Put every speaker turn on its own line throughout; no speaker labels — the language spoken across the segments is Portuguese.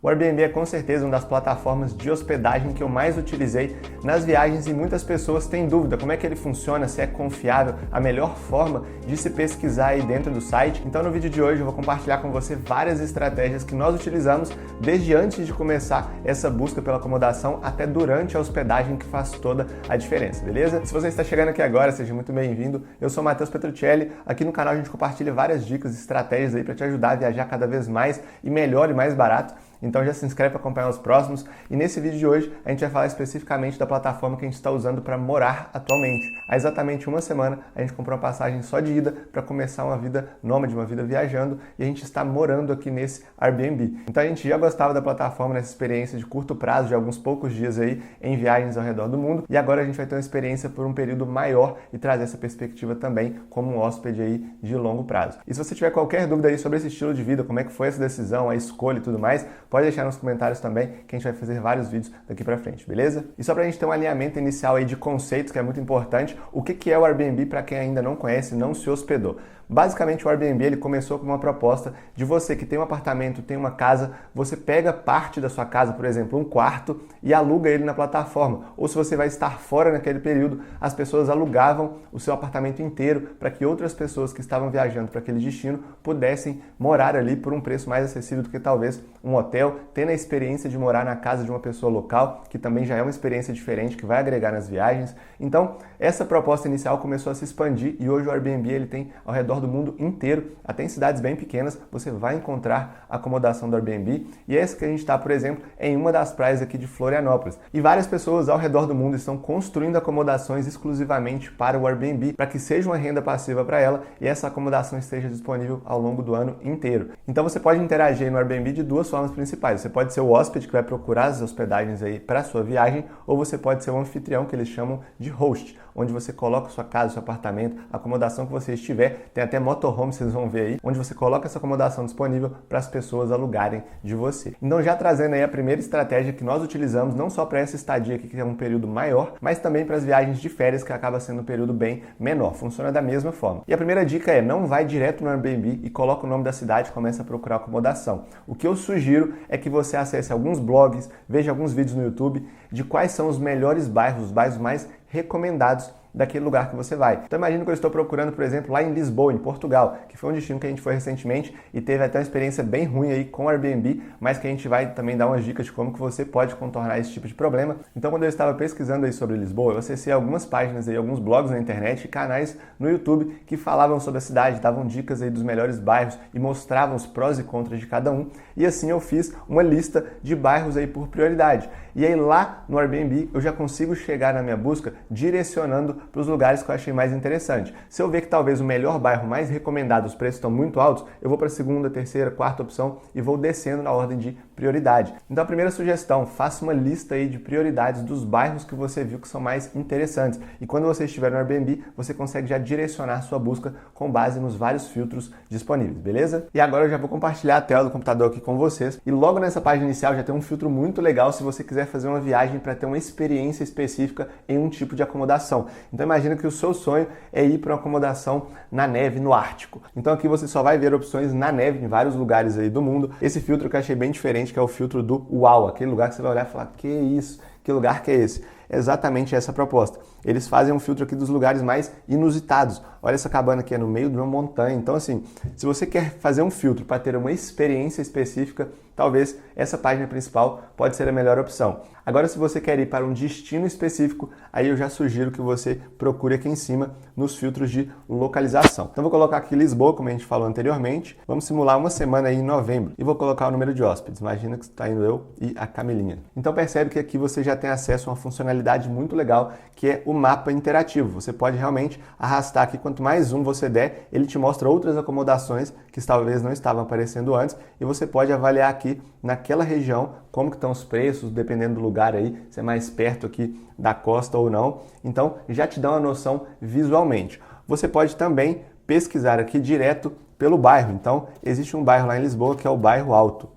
O Airbnb é com certeza uma das plataformas de hospedagem que eu mais utilizei nas viagens e muitas pessoas têm dúvida como é que ele funciona, se é confiável, a melhor forma de se pesquisar aí dentro do site. Então no vídeo de hoje eu vou compartilhar com você várias estratégias que nós utilizamos desde antes de começar essa busca pela acomodação até durante a hospedagem, que faz toda a diferença, beleza? Se você está chegando aqui agora, seja muito bem-vindo. Eu sou o Matheus Petruccelli. Aqui no canal a gente compartilha várias dicas e estratégias aí para te ajudar a viajar cada vez mais e melhor e mais barato. Então já se inscreve para acompanhar os próximos. E nesse vídeo de hoje a gente vai falar especificamente da plataforma que a gente está usando para morar atualmente. Há exatamente uma semana a gente comprou uma passagem só de ida para começar uma vida nômade, uma vida viajando, e a gente está morando aqui nesse Airbnb. Então a gente já gostava da plataforma nessa experiência de curto prazo, de alguns poucos dias aí em viagens ao redor do mundo, e agora a gente vai ter uma experiência por um período maior e trazer essa perspectiva também como um hóspede aí de longo prazo. E se você tiver qualquer dúvida aí sobre esse estilo de vida, como é que foi essa decisão, a escolha e tudo mais, pode deixar nos comentários também, que a gente vai fazer vários vídeos daqui pra frente, beleza? E só pra gente ter um alinhamento inicial aí de conceitos, que é muito importante, o que é o Airbnb para quem ainda não conhece, não se hospedou. Basicamente, o Airbnb ele começou com uma proposta de você que tem um apartamento, tem uma casa, você pega parte da sua casa, por exemplo, um quarto, e aluga ele na plataforma. Ou se você vai estar fora naquele período, as pessoas alugavam o seu apartamento inteiro para que outras pessoas que estavam viajando para aquele destino pudessem morar ali por um preço mais acessível do que talvez um hotel, tendo a experiência de morar na casa de uma pessoa local, que também já é uma experiência diferente, que vai agregar nas viagens. Então, essa proposta inicial começou a se expandir e hoje o Airbnb ele tem ao redor do mundo inteiro, até em cidades bem pequenas, você vai encontrar acomodação do Airbnb. E essa que a gente está, por exemplo, é em uma das praias aqui de Florianópolis. E várias pessoas ao redor do mundo estão construindo acomodações exclusivamente para o Airbnb, para que seja uma renda passiva para ela e essa acomodação esteja disponível ao longo do ano inteiro. Então você pode interagir no Airbnb de duas formas principais. Você pode ser o hóspede que vai procurar as hospedagens aí para a sua viagem, ou você pode ser o anfitrião, que eles chamam de host, onde você coloca sua casa, seu apartamento, a acomodação que você estiver. Tem até motorhome, vocês vão ver aí, onde você coloca essa acomodação disponível para as pessoas alugarem de você. Então já trazendo aí a primeira estratégia que nós utilizamos, não só para essa estadia aqui, que é um período maior, mas também para as viagens de férias, que acaba sendo um período bem menor. Funciona da mesma forma. E a primeira dica é, não vai direto no Airbnb e coloca o nome da cidade e começa a procurar acomodação. O que eu sugiro é que você acesse alguns blogs, veja alguns vídeos no YouTube de quais são os melhores bairros, os bairros mais recomendados daquele lugar que você vai. Então imagina que eu estou procurando, por exemplo, lá em Lisboa, em Portugal, que foi um destino que a gente foi recentemente e teve até uma experiência bem ruim aí com o Airbnb, mas que a gente vai também dar umas dicas de como que você pode contornar esse tipo de problema. Então quando eu estava pesquisando aí sobre Lisboa, eu acessei algumas páginas aí, alguns blogs na internet e canais no YouTube que falavam sobre a cidade, davam dicas aí dos melhores bairros e mostravam os prós e contras de cada um. E assim eu fiz uma lista de bairros aí por prioridade. E aí lá no Airbnb eu já consigo chegar na minha busca direcionando para os lugares que eu achei mais interessante. Se eu ver que talvez o melhor bairro mais recomendado, os preços estão muito altos, eu vou para a segunda, terceira, quarta opção e vou descendo na ordem de prioridade. Então a primeira sugestão, faça uma lista aí de prioridades dos bairros que você viu que são mais interessantes. E quando você estiver no Airbnb, você consegue já direcionar sua busca com base nos vários filtros disponíveis, beleza? E agora eu já vou compartilhar a tela do computador aqui com vocês. E logo nessa página inicial já tem um filtro muito legal se você quiser fazer uma viagem para ter uma experiência específica em um tipo de acomodação. Então imagina que o seu sonho é ir para uma acomodação na neve, no Ártico. Então aqui você só vai ver opções na neve em vários lugares aí do mundo. Esse filtro que eu achei bem diferente, que é o filtro do UAU, aquele lugar que você vai olhar e falar, que isso? Que lugar que é esse? É exatamente essa proposta. Eles fazem um filtro aqui dos lugares mais inusitados. Olha essa cabana aqui, é no meio de uma montanha. Então assim, se você quer fazer um filtro para ter uma experiência específica, talvez essa página principal pode ser a melhor opção. Agora, se você quer ir para um destino específico, aí eu já sugiro que você procure aqui em cima nos filtros de localização. Então vou colocar aqui Lisboa, como a gente falou anteriormente. Vamos simular uma semana aí em novembro e vou colocar o número de hóspedes. Imagina que está indo eu e a Camilinha. Então percebe que aqui você já tem acesso a uma funcionalidade muito legal, que é o mapa interativo. Você pode realmente arrastar aqui, quanto mais zoom você der, ele te mostra outras acomodações que talvez não estavam aparecendo antes e você pode avaliar aqui naquela região como que estão os preços, dependendo do lugar aí, se é mais perto aqui da costa ou não. Então já te dá uma noção visualmente. Você pode também pesquisar aqui direto pelo bairro. Então existe um bairro lá em Lisboa que é o Bairro Alto.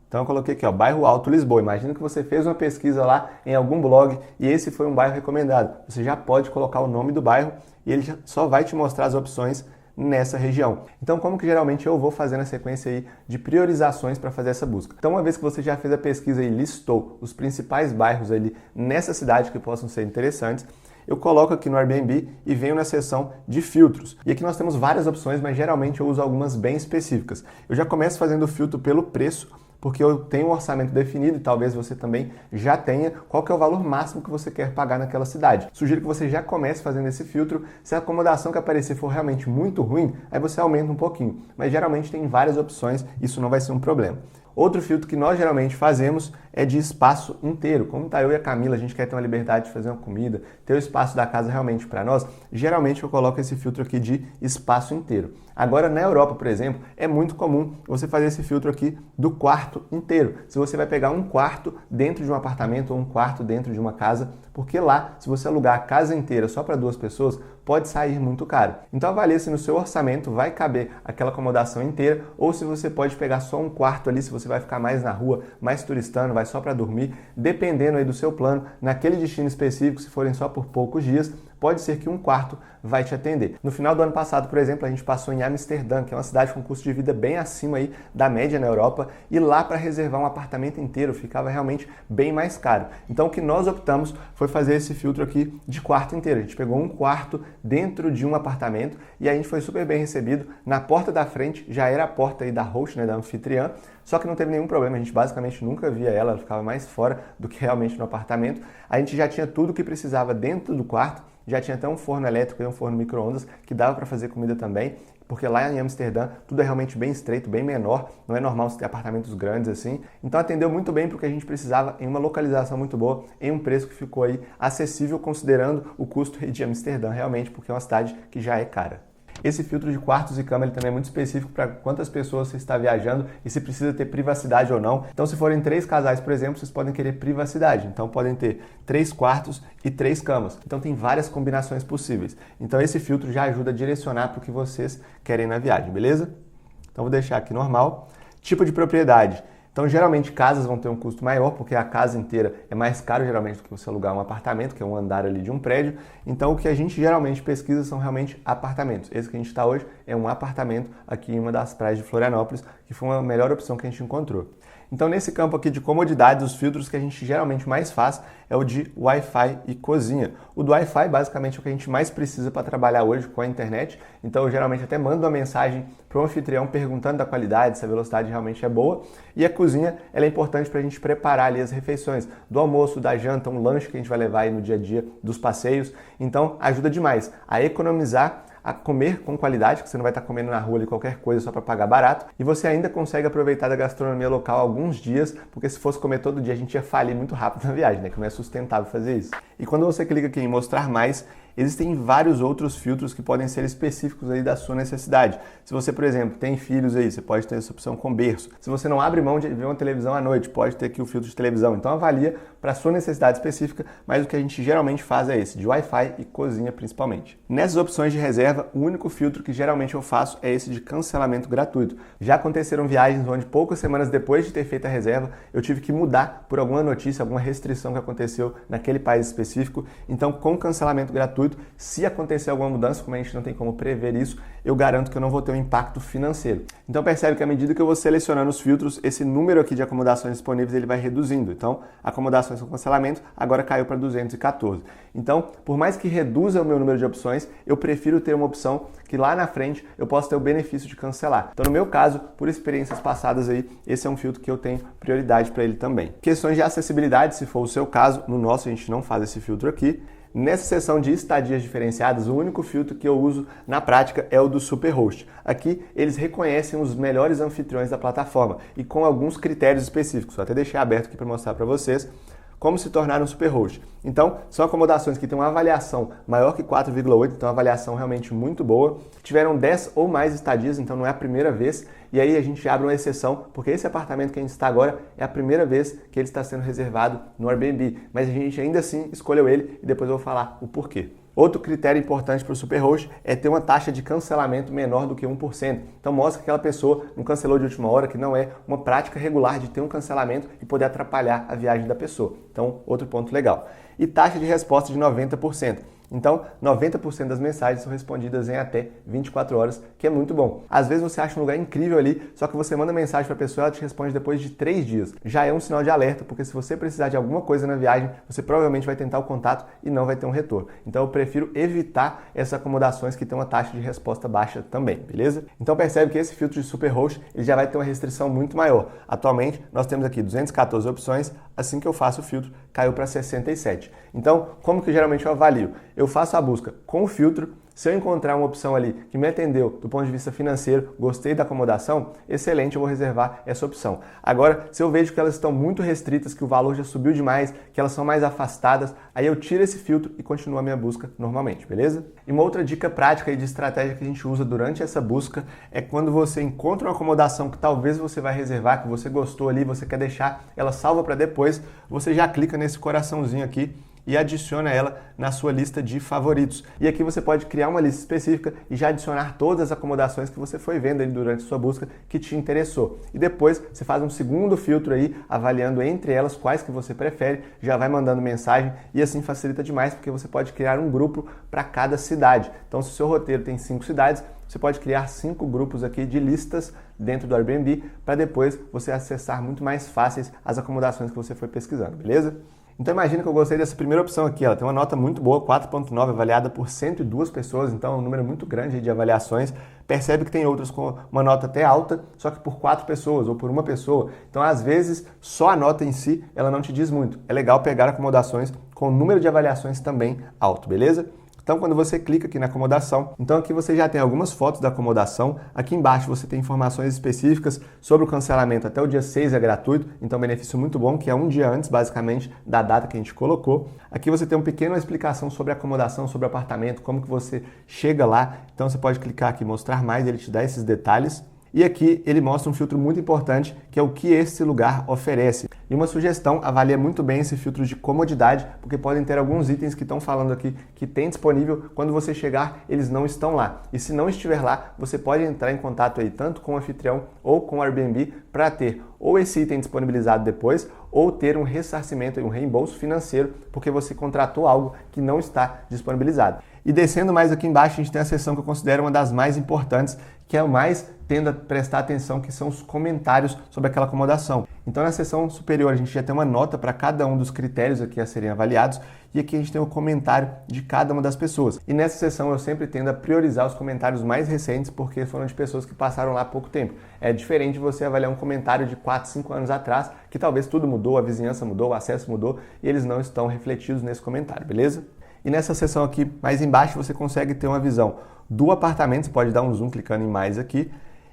Então eu coloquei aqui, ó, Bairro Alto Lisboa. Imagina que você fez uma pesquisa lá em algum blog e esse foi um bairro recomendado. Você já pode colocar o nome do bairro e ele só vai te mostrar as opções nessa região. Então, como que geralmente eu vou fazendo a sequência aí de priorizações para fazer essa busca? Então, uma vez que você já fez a pesquisa e listou os principais bairros ali nessa cidade que possam ser interessantes, eu coloco aqui no Airbnb e venho na seção de filtros. E aqui nós temos várias opções, mas geralmente eu uso algumas bem específicas. Eu já começo fazendo o filtro pelo preço, porque eu tenho um orçamento definido e talvez você também já tenha qual que é o valor máximo que você quer pagar naquela cidade. Sugiro que você já comece fazendo esse filtro. Se a acomodação que aparecer for realmente muito ruim, aí você aumenta um pouquinho. Mas geralmente tem várias opções, isso não vai ser um problema. Outro filtro que nós geralmente fazemos é de espaço inteiro. Como tá eu e a Camila, a gente quer ter uma liberdade de fazer uma comida, ter o espaço da casa realmente para nós, geralmente eu coloco esse filtro aqui de espaço inteiro. Agora, na Europa, por exemplo, é muito comum você fazer esse filtro aqui do quarto inteiro. Se você vai pegar um quarto dentro de um apartamento ou um quarto dentro de uma casa, porque lá, se você alugar a casa inteira só para 2 pessoas, pode sair muito caro. Então avalie se no seu orçamento vai caber aquela acomodação inteira ou se você pode pegar só um quarto ali, se você vai ficar mais na rua, mais turistando, vai só para dormir, dependendo aí do seu plano, naquele destino específico, se forem só por poucos dias, pode ser que um quarto vai te atender. No final do ano passado, por exemplo, a gente passou em Amsterdã, que é uma cidade com custo de vida bem acima aí da média na Europa, e lá para reservar um apartamento inteiro ficava realmente bem mais caro. Então o que nós optamos foi fazer esse filtro aqui de quarto inteiro. A gente pegou um quarto dentro de um apartamento e a gente foi super bem recebido. Na porta da frente já era a porta aí da host, né, da anfitriã, só que não teve nenhum problema, a gente basicamente nunca via ela ficava mais fora do que realmente no apartamento. A gente já tinha tudo o que precisava dentro do quarto, já tinha até um forno elétrico e um forno micro-ondas que dava para fazer comida também, porque lá em Amsterdã tudo é realmente bem estreito, bem menor, não é normal você ter apartamentos grandes assim. Então atendeu muito bem para o que a gente precisava em uma localização muito boa, em um preço que ficou aí acessível considerando o custo de Amsterdã realmente, porque é uma cidade que já é cara. Esse filtro de quartos e cama ele também é muito específico para quantas pessoas você está viajando e se precisa ter privacidade ou não. Então, se forem 3 casais, por exemplo, vocês podem querer privacidade. Então, podem ter 3 quartos e 3 camas. Então, tem várias combinações possíveis. Então, esse filtro já ajuda a direcionar para o que vocês querem na viagem, beleza? Então, vou deixar aqui normal. Tipo de propriedade. Então, geralmente, casas vão ter um custo maior, porque a casa inteira é mais caro, geralmente, do que você alugar um apartamento, que é um andar ali de um prédio. Então, o que a gente geralmente pesquisa são realmente apartamentos. Esse que a gente está hoje é um apartamento aqui em uma das praias de Florianópolis, que foi a melhor opção que a gente encontrou. Então, nesse campo aqui de comodidades, os filtros que a gente geralmente mais faz é o de Wi-Fi e cozinha. O do Wi-Fi, basicamente, é o que a gente mais precisa para trabalhar hoje com a internet. Então, eu geralmente até mando uma mensagem para o anfitrião perguntando da qualidade, se a velocidade realmente é boa. E a cozinha, ela é importante para a gente preparar ali as refeições, do almoço, da janta, um lanche que a gente vai levar aí no dia a dia, dos passeios. Então, ajuda demais a economizar, a comer com qualidade, que você não vai estar comendo na rua ali qualquer coisa só para pagar barato, e você ainda consegue aproveitar da gastronomia local alguns dias, porque se fosse comer todo dia a gente ia falir muito rápido na viagem, né? Que não é sustentável fazer isso. E quando você clica aqui em mostrar mais, existem vários outros filtros que podem ser específicos aí da sua necessidade. Se você, por exemplo, tem filhos aí, você pode ter essa opção com berço. Se você não abre mão de ver uma televisão à noite, pode ter aqui o filtro de televisão. Então avalia para a sua necessidade específica, mas o que a gente geralmente faz é esse, de Wi-Fi e cozinha principalmente. Nessas opções de reserva, o único filtro que geralmente eu faço é esse de cancelamento gratuito. Já aconteceram viagens onde poucas semanas depois de ter feito a reserva, eu tive que mudar por alguma notícia, alguma restrição que aconteceu naquele país específico. Então, com cancelamento gratuito, se acontecer alguma mudança, como a gente não tem como prever isso, eu garanto que eu não vou ter um impacto financeiro. Então percebe que à medida que eu vou selecionando os filtros, esse número aqui de acomodações disponíveis ele vai reduzindo. Então, acomodações com cancelamento agora caiu para 214. Então, por mais que reduza o meu número de opções, eu prefiro ter uma opção que lá na frente eu posso ter o benefício de cancelar. Então, no meu caso, por experiências passadas aí, esse é um filtro que eu tenho prioridade para ele também. Questões de acessibilidade, se for o seu caso, no nosso a gente não faz esse filtro aqui. Nessa seção de estadias diferenciadas, o único filtro que eu uso na prática é o do Superhost. Aqui eles reconhecem os melhores anfitriões da plataforma e com alguns critérios específicos. Eu até deixei aberto aqui para mostrar para vocês como se tornar um Superhost. Então, são acomodações que têm uma avaliação maior que 4,8, então uma avaliação realmente muito boa. Tiveram 10 ou mais estadias, então não é a primeira vez. E aí a gente abre uma exceção, porque esse apartamento que a gente está agora é a primeira vez que ele está sendo reservado no Airbnb. Mas a gente ainda assim escolheu ele e depois eu vou falar o porquê. Outro critério importante para o Superhost é ter uma taxa de cancelamento menor do que 1%. Então mostra que aquela pessoa não cancelou de última hora, que não é uma prática regular de ter um cancelamento e poder atrapalhar a viagem da pessoa. Então, outro ponto legal. E taxa de resposta de 90%. Então, 90% das mensagens são respondidas em até 24 horas, que é muito bom. Às vezes você acha um lugar incrível ali, só que você manda mensagem para a pessoa e ela te responde depois de 3 dias. Já é um sinal de alerta, porque se você precisar de alguma coisa na viagem, você provavelmente vai tentar o contato e não vai ter um retorno. Então eu prefiro evitar essas acomodações que têm uma taxa de resposta baixa também, beleza? Então percebe que esse filtro de Superhost ele já vai ter uma restrição muito maior. Atualmente nós temos aqui 214 opções, assim que eu faço o filtro caiu para 67. Então como que geralmente eu avalio? Eu faço a busca com o filtro. Se eu encontrar uma opção ali que me atendeu do ponto de vista financeiro, gostei da acomodação, excelente, eu vou reservar essa opção. Agora, se eu vejo que elas estão muito restritas, que o valor já subiu demais, que elas são mais afastadas, aí eu tiro esse filtro e continuo a minha busca normalmente, beleza? E uma outra dica prática e de estratégia que a gente usa durante essa busca é quando você encontra uma acomodação que talvez você vai reservar, que você gostou ali, você quer deixar ela salva para depois, você já clica nesse coraçãozinho aqui e adiciona ela na sua lista de favoritos. E aqui você pode criar uma lista específica e já adicionar todas as acomodações que você foi vendo aí durante a sua busca que te interessou. E depois você faz um segundo filtro aí, avaliando entre elas quais que você prefere, já vai mandando mensagem e assim facilita demais, porque você pode criar um grupo para cada cidade. Então se o seu roteiro tem 5 cidades, você pode criar 5 grupos aqui de listas dentro do Airbnb para depois você acessar muito mais fáceis as acomodações que você foi pesquisando, beleza? Então imagina que eu gostei dessa primeira opção aqui, ela tem uma nota muito boa, 4.9, avaliada por 102 pessoas, então é um número muito grande de avaliações. Percebe que tem outras com uma nota até alta, só que por 4 pessoas ou por uma pessoa. Então às vezes só a nota em si, ela não te diz muito. É legal pegar acomodações com o número de avaliações também alto, beleza? Então, quando você clica aqui na acomodação, então aqui você já tem algumas fotos da acomodação. Aqui embaixo você tem informações específicas sobre o cancelamento. Até o dia 6 é gratuito, então benefício muito bom, que é um dia antes, basicamente, da data que a gente colocou. Aqui você tem uma pequena explicação sobre a acomodação, sobre o apartamento, como que você chega lá. Então, você pode clicar aqui, mostrar mais, ele te dá esses detalhes. E aqui ele mostra um filtro muito importante, que é o que esse lugar oferece. E uma sugestão, avalia muito bem esse filtro de comodidade, porque podem ter alguns itens que estão falando aqui que tem disponível, quando você chegar, eles não estão lá. E se não estiver lá, você pode entrar em contato aí tanto com o anfitrião ou com o Airbnb para ter ou esse item disponibilizado depois, ou ter um ressarcimento e um reembolso financeiro, porque você contratou algo que não está disponibilizado. E descendo mais aqui embaixo, a gente tem a seção que eu considero uma das mais importantes, que é o mais tendo a prestar atenção, que são os comentários sobre aquela acomodação. Então na seção superior a gente já tem uma nota para cada um dos critérios aqui a serem avaliados, e aqui a gente tem o comentário de cada uma das pessoas. E nessa seção eu sempre tendo a priorizar os comentários mais recentes, porque foram de pessoas que passaram lá há pouco tempo. É diferente de você avaliar um comentário de 4, 5 anos atrás, que talvez tudo mudou, a vizinhança mudou, o acesso mudou, e eles não estão refletidos nesse comentário, beleza? E nessa seção aqui, mais embaixo, você consegue ter uma visão do apartamento, você pode dar um zoom clicando em mais aqui,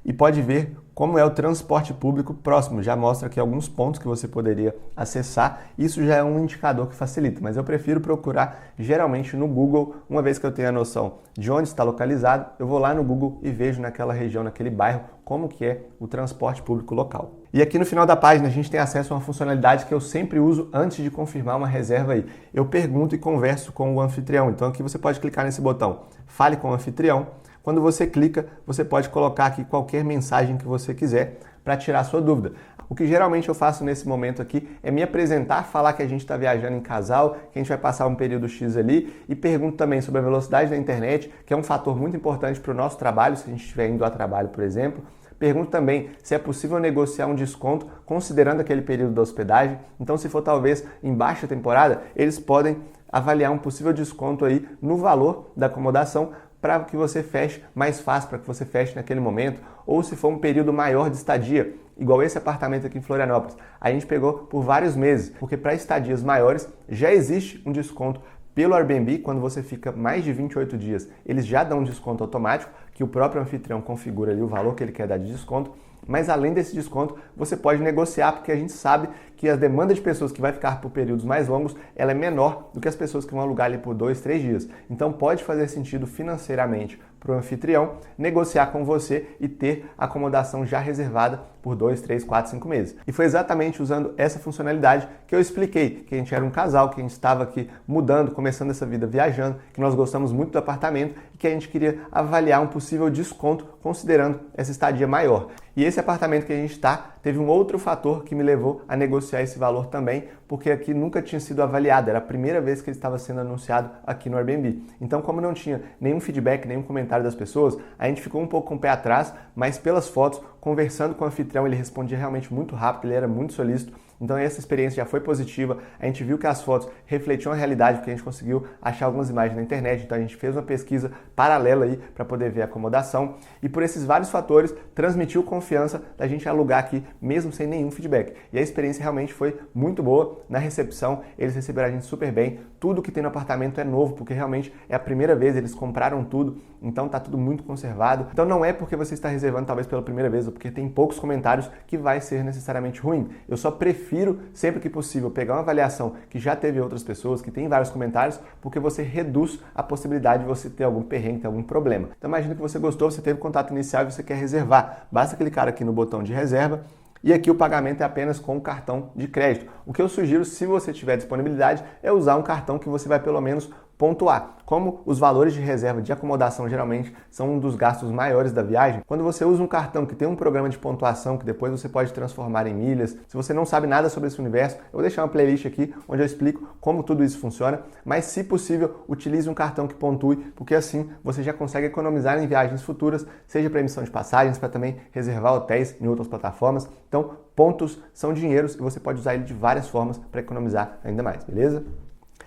e pode ver como é o transporte público próximo. Já mostra aqui alguns pontos que você poderia acessar. Isso já é um indicador que facilita, mas eu prefiro procurar geralmente no Google. Uma vez que eu tenho a noção de onde está localizado, eu vou lá no Google e vejo naquela região, naquele bairro, como que é o transporte público local. E aqui no final da página a gente tem acesso a uma funcionalidade que eu sempre uso antes de confirmar uma reserva aí. Eu pergunto e converso com o anfitrião. Então aqui você pode clicar nesse botão, fale com o anfitrião. Quando você clica, você pode colocar aqui qualquer mensagem que você quiser para tirar a sua dúvida. O que geralmente eu faço nesse momento aqui é me apresentar, falar que a gente está viajando em casal, que a gente vai passar um período X ali, e pergunto também sobre a velocidade da internet, que é um fator muito importante para o nosso trabalho, se a gente estiver indo a trabalho, por exemplo. Pergunto também se é possível negociar um desconto considerando aquele período da hospedagem. Então, se for talvez em baixa temporada, eles podem avaliar um possível desconto aí no valor da acomodação para que você feche mais fácil, para que você feche naquele momento, ou se for um período maior de estadia, igual esse apartamento aqui em Florianópolis. A gente pegou por vários meses, porque para estadias maiores já existe um desconto pelo Airbnb. Quando você fica mais de 28 dias, eles já dão um desconto automático, que o próprio anfitrião configura ali o valor que ele quer dar de desconto. Mas além desse desconto, você pode negociar, porque a gente sabe que a demanda de pessoas que vai ficar por períodos mais longos, ela é menor do que as pessoas que vão alugar ali por 2, 3 dias. Então pode fazer sentido financeiramente para o anfitrião negociar com você e ter a acomodação já reservada por 2, 3, 4, 5 meses. E foi exatamente usando essa funcionalidade que eu expliquei, que a gente era um casal, que a gente estava aqui mudando, começando essa vida viajando, que nós gostamos muito do apartamento e que a gente queria avaliar um possível desconto considerando essa estadia maior. E esse apartamento que a gente está teve um outro fator que me levou a negociar esse valor também, porque aqui nunca tinha sido avaliado, era a primeira vez que ele estava sendo anunciado aqui no Airbnb. Então, como não tinha nenhum feedback, nenhum comentário das pessoas, a gente ficou um pouco com o pé atrás, mas pelas fotos, conversando com o anfitrião, ele respondia realmente muito rápido, ele era muito solícito. Então essa experiência já foi positiva, a gente viu que as fotos refletiam a realidade, porque a gente conseguiu achar algumas imagens na internet, então a gente fez uma pesquisa paralela aí para poder ver a acomodação e por esses vários fatores transmitiu confiança da gente alugar aqui mesmo sem nenhum feedback. E a experiência realmente foi muito boa, na recepção eles receberam a gente super bem, tudo que tem no apartamento é novo, porque realmente é a primeira vez, eles compraram tudo, então tá tudo muito conservado. Então não é porque você está reservando talvez pela primeira vez ou porque tem poucos comentários que vai ser necessariamente ruim. Eu só prefiro sempre que possível pegar uma avaliação que já teve outras pessoas, que tem vários comentários, porque você reduz a possibilidade de você ter algum perrengue, ter algum problema. Então imagina que você gostou, você teve contato inicial e você quer reservar. Basta clicar aqui no botão de reserva e aqui o pagamento é apenas com o cartão de crédito. O que eu sugiro, se você tiver disponibilidade, é usar um cartão que você vai pelo menos pontuar. Como os valores de reserva de acomodação geralmente são um dos gastos maiores da viagem, quando você usa um cartão que tem um programa de pontuação que depois você pode transformar em milhas, se você não sabe nada sobre esse universo, eu vou deixar uma playlist aqui onde eu explico como tudo isso funciona, mas se possível, utilize um cartão que pontue, porque assim você já consegue economizar em viagens futuras, seja para emissão de passagens, para também reservar hotéis em outras plataformas. Então, pontos são dinheiros e você pode usar ele de várias formas para economizar ainda mais, beleza?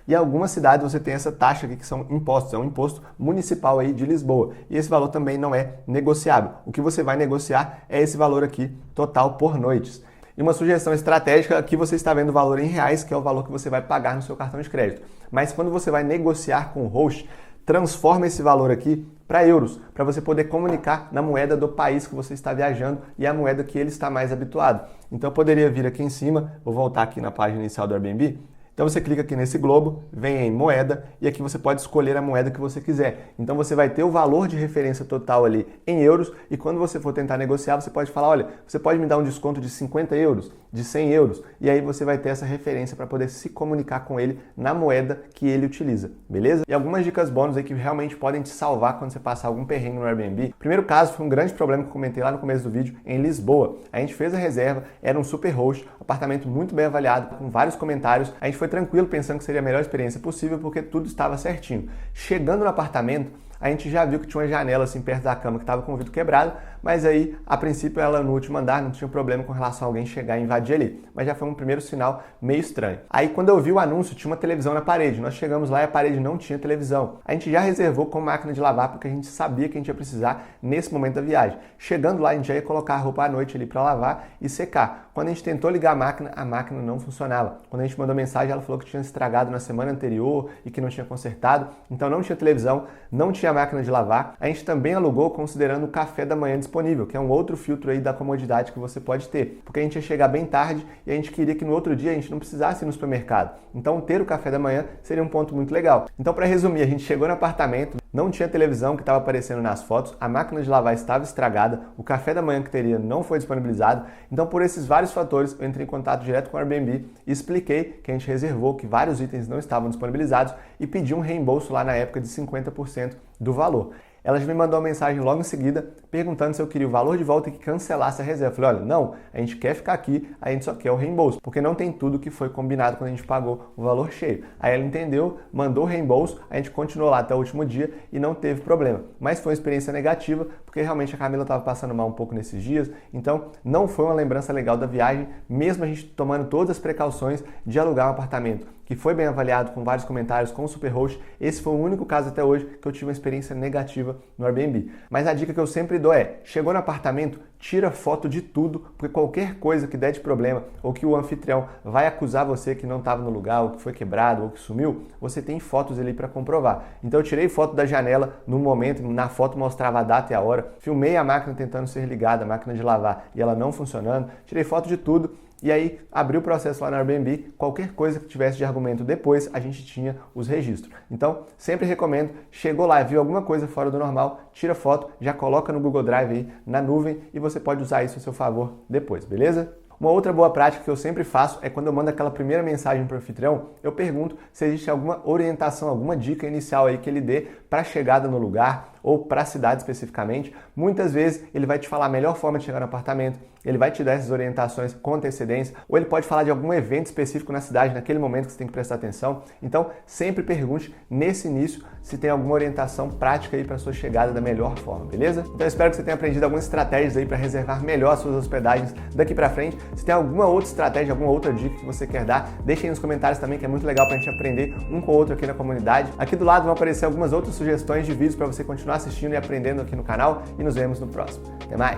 E em algumas cidades você tem essa taxa aqui que são impostos, é um imposto municipal aí de Lisboa. E esse valor também não é negociável. O que você vai negociar é esse valor aqui total por noites. E uma sugestão estratégica, aqui você está vendo o valor em reais, que é o valor que você vai pagar no seu cartão de crédito. Mas quando você vai negociar com o host, transforma esse valor aqui para euros, para você poder comunicar na moeda do país que você está viajando e a moeda que ele está mais habituado. Então eu poderia vir aqui em cima, vou voltar aqui na página inicial do Airbnb. Então você clica aqui nesse globo, vem em moeda e aqui você pode escolher a moeda que você quiser. Então você vai ter o valor de referência total ali em euros e quando você for tentar negociar, você pode falar, olha, você pode me dar um desconto de 50 euros, de 100 euros e aí você vai ter essa referência para poder se comunicar com ele na moeda que ele utiliza, beleza? E algumas dicas bônus aí que realmente podem te salvar quando você passar algum perrengue no Airbnb. O primeiro caso foi um grande problema que eu comentei lá no começo do vídeo em Lisboa. A gente fez a reserva, era um super host, apartamento muito bem avaliado, com vários comentários. A gente foi tranquilo, pensando que seria a melhor experiência possível, porque tudo estava certinho. Chegando no apartamento, a gente já viu que tinha uma janela assim perto da cama que estava com o vidro quebrado, mas aí, a princípio, ela no último andar não tinha problema com relação a alguém chegar e invadir ali. Mas já foi um primeiro sinal meio estranho. Aí, quando eu vi o anúncio, tinha uma televisão na parede. Nós chegamos lá e a parede não tinha televisão. A gente já reservou com máquina de lavar, porque a gente sabia que a gente ia precisar nesse momento da viagem. Chegando lá, a gente já ia colocar a roupa à noite ali para lavar e secar. Quando a gente tentou ligar a máquina não funcionava. Quando a gente mandou mensagem, ela falou que tinha estragado na semana anterior e que não tinha consertado. Então, não tinha televisão, não tinha máquina de lavar. A gente também alugou considerando o café da manhã disponível, que é um outro filtro aí da comodidade que você pode ter, porque a gente ia chegar bem tarde e a gente queria que no outro dia a gente não precisasse ir no supermercado. Então ter o café da manhã seria um ponto muito legal. Então, para resumir, a gente chegou no apartamento, não tinha televisão que estava aparecendo nas fotos, a máquina de lavar estava estragada, o café da manhã que teria não foi disponibilizado. Então, por esses vários fatores, eu entrei em contato direto com o Airbnb e expliquei que a gente reservou, que vários itens não estavam disponibilizados e pedi um reembolso lá na época de 50% do valor. Ela me mandou uma mensagem logo em seguida perguntando se eu queria o valor de volta e que cancelasse a reserva. Eu falei, olha, não, a gente quer ficar aqui, a gente só quer o reembolso, porque não tem tudo que foi combinado quando a gente pagou o valor cheio. Aí ela entendeu, mandou o reembolso, a gente continuou lá até o último dia e não teve problema. Mas foi uma experiência negativa, porque realmente a Camila estava passando mal um pouco nesses dias, então não foi uma lembrança legal da viagem, mesmo a gente tomando todas as precauções de alugar um apartamento que foi bem avaliado, com vários comentários, com o Superhost. Esse foi o único caso até hoje que eu tive uma experiência negativa no Airbnb. Mas a dica que eu sempre dou é, chegou no apartamento, tira foto de tudo, porque qualquer coisa que der de problema, ou que o anfitrião vai acusar você que não estava no lugar, ou que foi quebrado, ou que sumiu, você tem fotos ali para comprovar. Então eu tirei foto da janela no momento, na foto mostrava a data e a hora, filmei a máquina tentando ser ligada, a máquina de lavar, e ela não funcionando, tirei foto de tudo, e aí abriu o processo lá na Airbnb, qualquer coisa que tivesse de argumento depois, a gente tinha os registros. Então, sempre recomendo, chegou lá, viu alguma coisa fora do normal, tira foto, já coloca no Google Drive aí, na nuvem, e você pode usar isso a seu favor depois, beleza? Uma outra boa prática que eu sempre faço é quando eu mando aquela primeira mensagem para o anfitrião, eu pergunto se existe alguma orientação, alguma dica inicial aí que ele dê para a chegada no lugar ou para a cidade especificamente. Muitas vezes ele vai te falar a melhor forma de chegar no apartamento, ele vai te dar essas orientações com antecedência, ou ele pode falar de algum evento específico na cidade, naquele momento que você tem que prestar atenção. Então, sempre pergunte nesse início se tem alguma orientação prática aí para a sua chegada da melhor forma, beleza? Então, eu espero que você tenha aprendido algumas estratégias aí para reservar melhor as suas hospedagens daqui para frente. Se tem alguma outra estratégia, alguma outra dica que você quer dar, deixe aí nos comentários também, que é muito legal para a gente aprender um com o outro aqui na comunidade. Aqui do lado vão aparecer algumas outras sugestões de vídeos para você continuar assistindo e aprendendo aqui no canal, e nos vemos no próximo. Até mais!